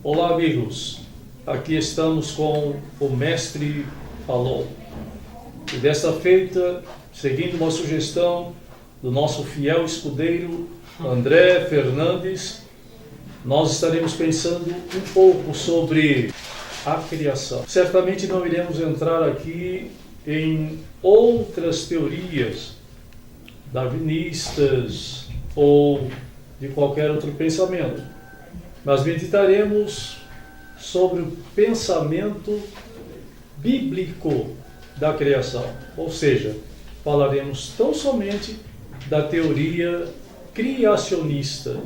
Olá, amigos. Aqui estamos com o Mestre Falou. E desta feita, seguindo uma sugestão do nosso fiel escudeiro André Fernandes, nós estaremos pensando um pouco sobre a criação. Certamente não iremos entrar aqui em outras teorias darwinistas ou de qualquer outro pensamento, mas meditaremos sobre o pensamento bíblico da criação, ou seja, falaremos tão somente da teoria criacionista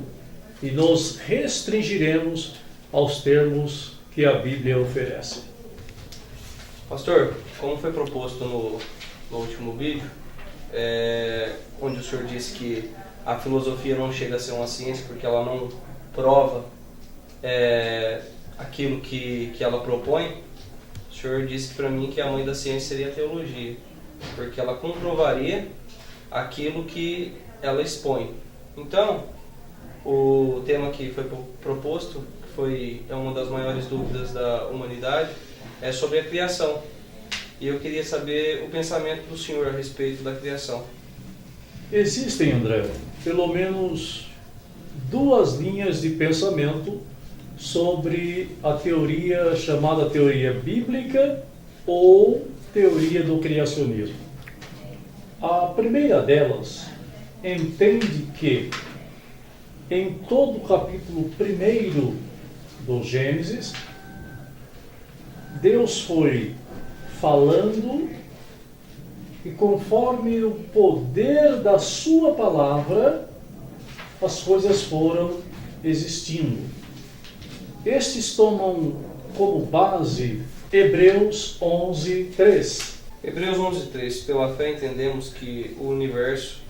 e nos restringiremos aos termos que a Bíblia oferece. Pastor, como foi proposto no último vídeo, onde o senhor disse que a filosofia não chega a ser uma ciência porque ela não prova aquilo que ela propõe, o senhor disse para mim que a mãe da ciência seria a teologia, porque ela comprovaria aquilo que ela expõe. Então, o tema que foi proposto, que é uma das maiores dúvidas da humanidade, é sobre a criação. E eu queria saber o pensamento do senhor a respeito da criação. Existem, André, pelo menos duas linhas de pensamento sobre a teoria chamada teoria bíblica ou teoria do criacionismo. A primeira delas entende que em todo o capítulo 1 do Gênesis, Deus foi falando e conforme o poder da sua palavra, as coisas foram existindo. Estes tomam como base Hebreus 11:3. Hebreus 11:3. Pela fé entendemos que o universo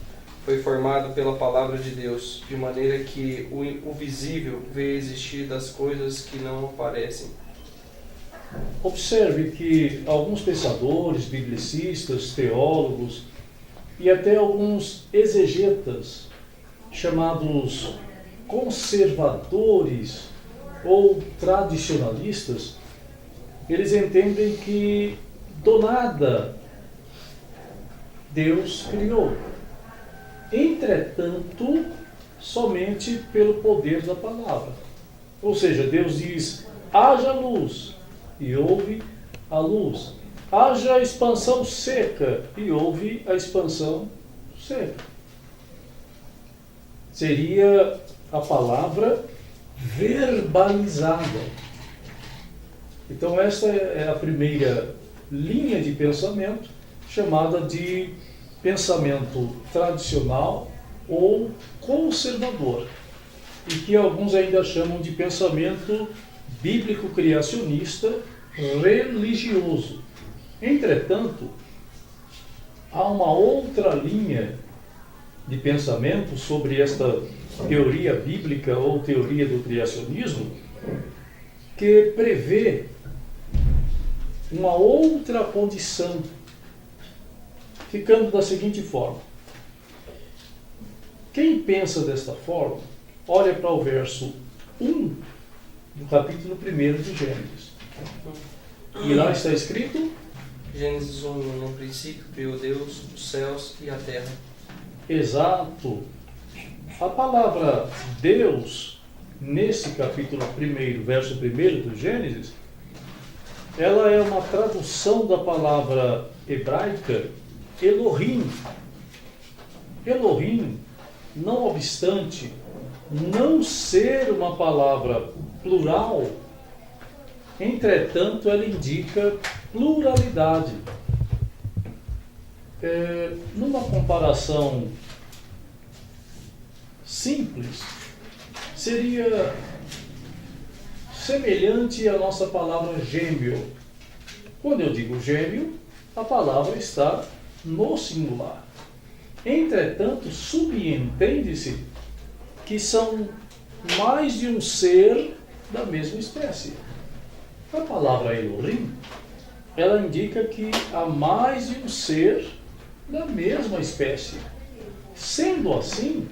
foi formado pela palavra de Deus, de maneira que o visível veio existir das coisas que não aparecem. Observe que alguns pensadores, biblicistas, teólogos e até alguns exegetas, chamados conservadores ou tradicionalistas, eles entendem que do nada Deus criou. Entretanto, somente pelo poder da palavra. Ou seja, Deus diz, haja luz, e houve a luz. Haja expansão seca, e houve a expansão seca. Seria a palavra verbalizada. Então esta é a primeira linha de pensamento, chamada de pensamento tradicional ou conservador, e que alguns ainda chamam de pensamento bíblico criacionista religioso. Entretanto, há uma outra linha de pensamento sobre esta teoria bíblica ou teoria do criacionismo que prevê uma outra condição, ficando da seguinte forma. Quem pensa desta forma, olha para o verso 1 do capítulo 1 de Gênesis. E lá está escrito? Gênesis 1, no princípio criou Deus os céus e a terra. Exato. A palavra Deus, nesse capítulo 1, verso 1 do Gênesis, ela é uma tradução da palavra hebraica Elohim. Elohim, não obstante não ser uma palavra plural, entretanto ela indica pluralidade. Numa comparação simples, seria semelhante à nossa palavra gêmeo. Quando eu digo gêmeo, a palavra está no singular. Entretanto, subentende-se que são mais de um ser da mesma espécie. A palavra Elohim, ela indica que há mais de um ser da mesma espécie. Sendo assim,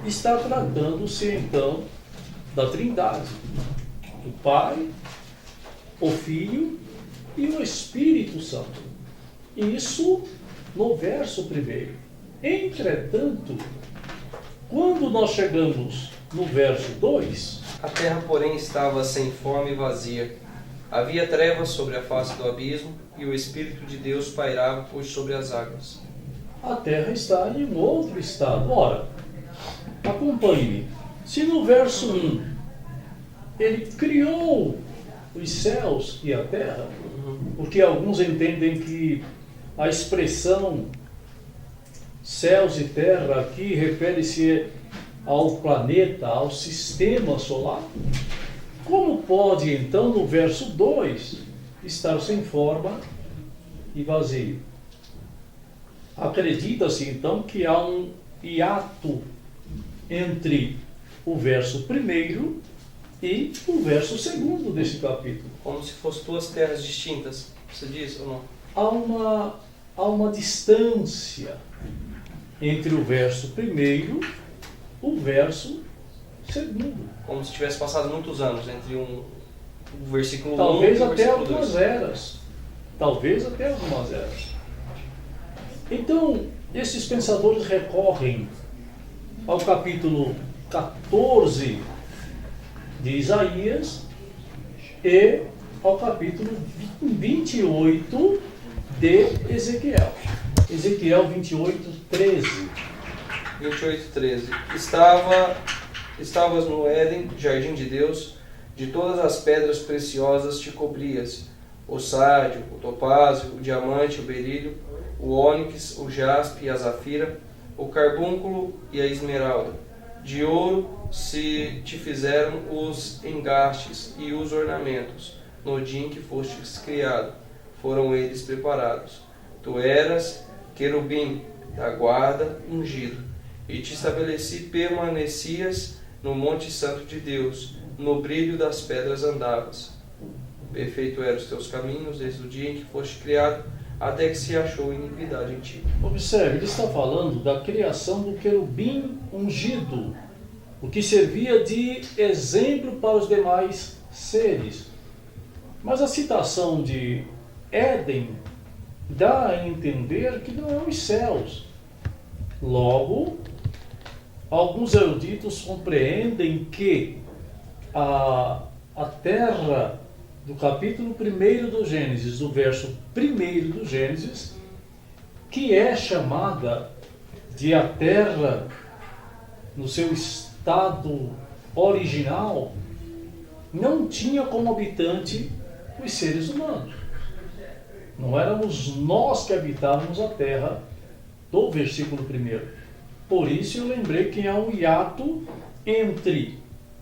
está tratando-se então da Trindade. do Pai, o Filho e o Espírito Santo. Isso no verso 1. Entretanto, quando nós chegamos no verso 2, A terra, porém, estava sem forma e vazia. Havia trevas sobre a face do abismo, e o Espírito de Deus pairava por sobre as águas. a terra está em um outro estado. Ora, acompanhe-me. Se no verso 1 ele criou os céus e a terra, porque alguns entendem que a expressão céus e terra aqui refere-se ao planeta, ao sistema solar, como pode então no verso 2 estar sem forma e vazio? Acredita-se então que há um hiato entre o verso 1 e o verso 2 desse capítulo. Como se fossem duas terras distintas. Você diz ou não? Há uma distância entre o verso 1 e o verso 2. Como se tivesse passado muitos anos entre o versículo 1 e Talvez o até versículo algumas 2. eras. Talvez até algumas eras. Então, esses pensadores recorrem ao capítulo 14 de Isaías e ao capítulo 28 de Ezequiel. Ezequiel 28, 13. 28:13. Estavas no Éden, jardim de Deus, de todas as pedras preciosas te cobrias, o sárdio, o topázio, o diamante, o berílio, o ônix, o jaspe e a zafira, o carbúnculo e a esmeralda. De ouro se te fizeram os engastes e os ornamentos, no dia em que fostes criado, foram eles preparados. Tu eras querubim da guarda ungido, e te estabeleci, permanecias no monte santo de Deus, no brilho das pedras andavas. Perfeito eram os teus caminhos, desde o dia em que foste criado, até que se achou iniquidade em ti. Observe, ele está falando da criação do querubim ungido, o que servia de exemplo para os demais seres. Mas a citação de Éden dá a entender que não é os céus. Logo, alguns eruditos compreendem que a terra do capítulo 1 do Gênesis, do verso 1 do Gênesis, que é chamada de a terra no seu estado original, não tinha como habitante os seres humanos. Não éramos nós que habitávamos a terra do versículo 1. Por isso eu lembrei que há um hiato entre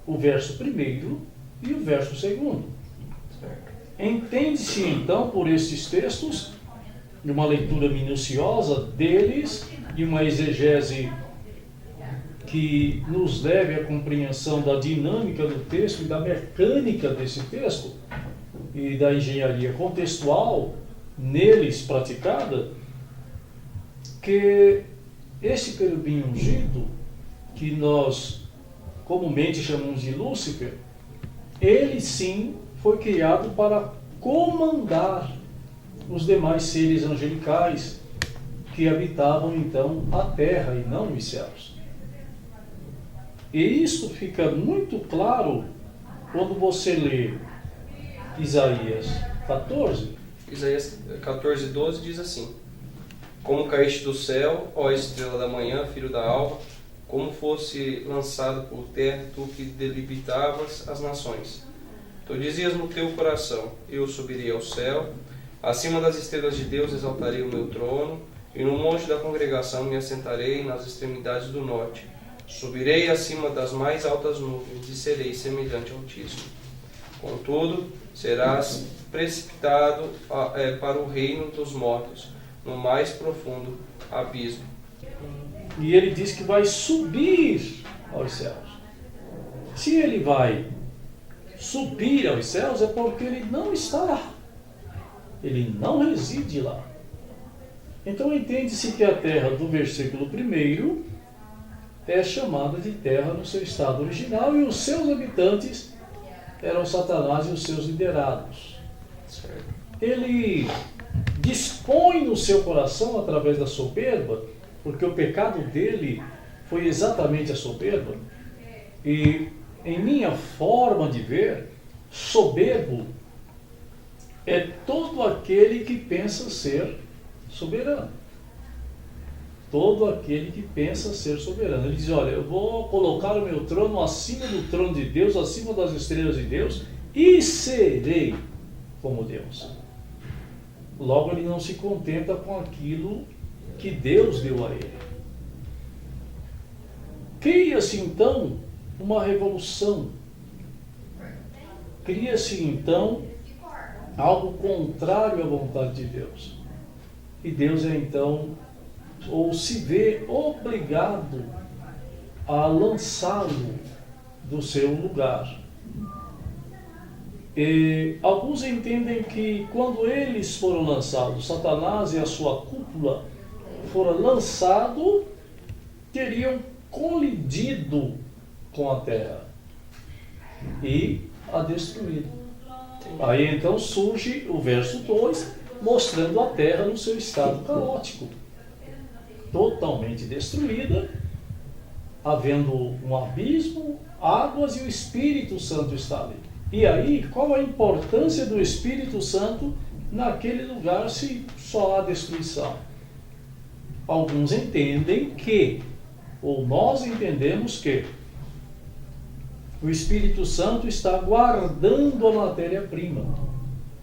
o verso 1 e o verso 2. Entende-se então por estes textos, de uma leitura minuciosa deles e uma exegese que nos leve à compreensão da dinâmica do texto e da mecânica desse texto e da engenharia contextual neles praticada, que esse querubim ungido, que nós comumente chamamos de Lúcifer, ele sim foi criado para comandar os demais seres angelicais que habitavam então a terra e não os céus. E isso fica muito claro quando você lê Isaías 14. Isaías 14:12 diz assim: Como caíste do céu, ó estrela da manhã, filho da alva, como fosse lançado por terra, tu que delimitavas as nações. Tu dizias no teu coração: eu subirei ao céu, acima das estrelas de Deus exaltarei o meu trono, e no monte da congregação me assentarei nas extremidades do norte. Subirei acima das mais altas nuvens e serei semelhante ao Altíssimo. Contudo, serás precipitado para o reino dos mortos, no mais profundo abismo. E ele diz que vai subir aos céus. Se ele vai subir aos céus, é porque ele não está lá. Ele não reside lá. Então entende-se que a terra do versículo 1 é chamada de terra no seu estado original e os seus habitantes eram Satanás e os seus liderados. Certo. Ele dispõe no seu coração através da soberba, porque o pecado dele foi exatamente a soberba. E em minha forma de ver, soberbo é todo aquele que pensa ser soberano. Todo aquele que pensa ser soberano. Ele diz, olha, eu vou colocar o meu trono acima do trono de Deus, acima das estrelas de Deus, e serei como Deus. Logo, ele não se contenta com aquilo que Deus deu a ele. Cria-se então uma revolução. Cria-se então algo contrário à vontade de Deus. E Deus é então, ou se vê obrigado a lançá-lo do seu lugar. E alguns entendem que quando eles foram lançados, Satanás e a sua cúpula foram lançados, teriam colidido com a terra e a destruído. Aí então surge o verso 2, mostrando a terra no seu estado caótico, totalmente destruída, havendo um abismo, águas, e o Espírito Santo está ali. E aí, qual a importância do Espírito Santo naquele lugar se só há destruição? Alguns entendem que, ou nós entendemos que, o Espírito Santo está guardando a matéria-prima.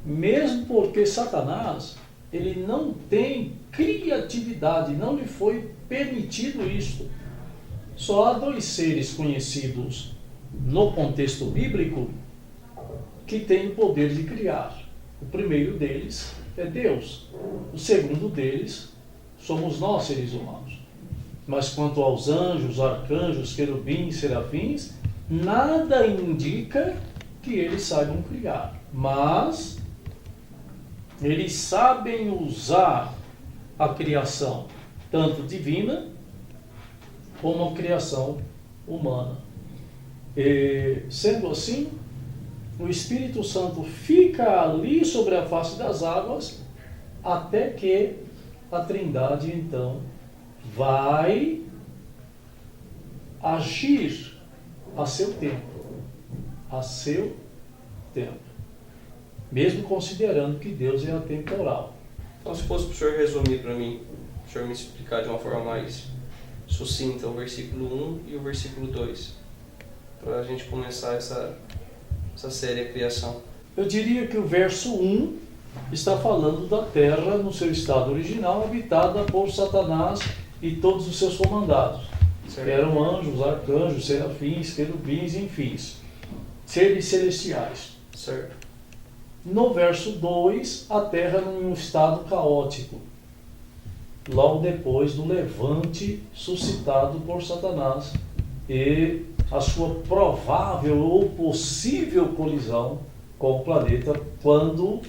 Mesmo porque Satanás, ele não tem criatividade, não lhe foi permitido isto. Só há dois seres conhecidos no contexto bíblico que têm o poder de criar. O primeiro deles é Deus. O segundo deles somos nós, seres humanos. Mas quanto aos anjos, arcanjos, querubins, serafins, nada indica que eles saibam criar. Mas eles sabem usar a criação, tanto divina como a criação humana. E, sendo assim, o Espírito Santo fica ali sobre a face das águas até que a Trindade então vai agir a seu tempo. A seu tempo. Mesmo considerando que Deus é atemporal. Então, se fosse para o senhor resumir para mim, o senhor me explicar de uma forma mais sucinta o versículo 1 e o versículo 2, para a gente começar essa série A Criação. Eu diria que o verso 1 está falando da terra no seu estado original, habitada por Satanás e todos os seus comandados. Certo. Que eram anjos, arcanjos, serafins, querubins, enfim, seres celestiais. Certo. No verso 2, a terra em um estado caótico, logo depois do levante suscitado por Satanás e a sua provável ou possível colisão com o planeta quando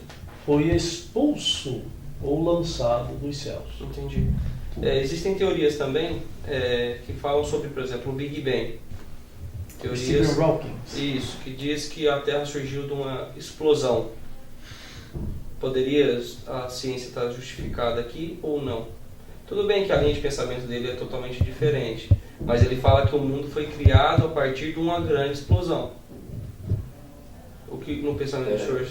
foi expulso ou lançado dos céus. Entendi. Existem teorias também que falam sobre, por exemplo, o Big Bang. Teorias, Stephen Hawking. isso, que diz que a Terra surgiu de uma explosão. Poderia a ciência estar justificada aqui ou não? Tudo bem que a linha de pensamento dele é totalmente diferente, mas ele fala que o mundo foi criado a partir de uma grande explosão. O que no pensamento do senhor?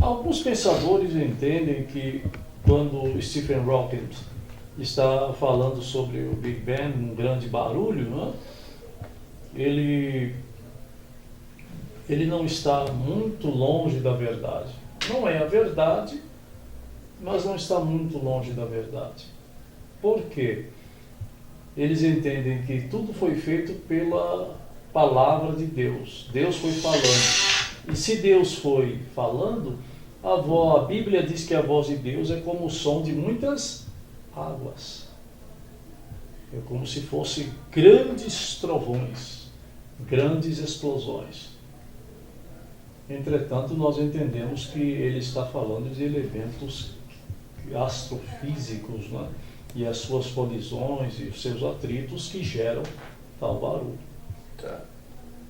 Alguns pensadores entendem que quando Stephen Hawking está falando sobre o Big Bang, um grande barulho, não é? Ele não está muito longe da verdade. Não é a verdade, mas não está muito longe da verdade. Por quê? Eles entendem que tudo foi feito pela palavra de Deus. Deus foi falando. E se Deus foi falando, a Bíblia diz que a voz de Deus é como o som de muitas águas. É como se fossem grandes trovões, grandes explosões. Entretanto, nós entendemos que ele está falando de elementos astrofísicos, né? E as suas colisões e os seus atritos que geram tal barulho. Tá.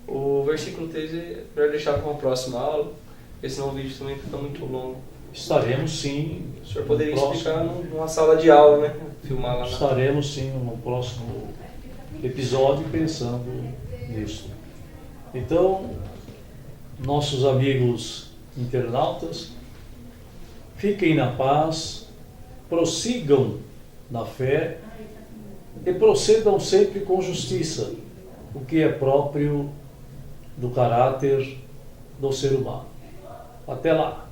O versículo 13 é melhor deixar para uma próxima aula, porque senão o vídeo também fica muito longo. Estaremos sim. O senhor poderia no explicar próximo- numa sala de aula, né? Filmar lá na... Estaremos sim no próximo episódio pensando nisso. Então, nossos amigos internautas, fiquem na paz, prossigam na fé e procedam sempre com justiça, o que é próprio do caráter do ser humano. Até lá!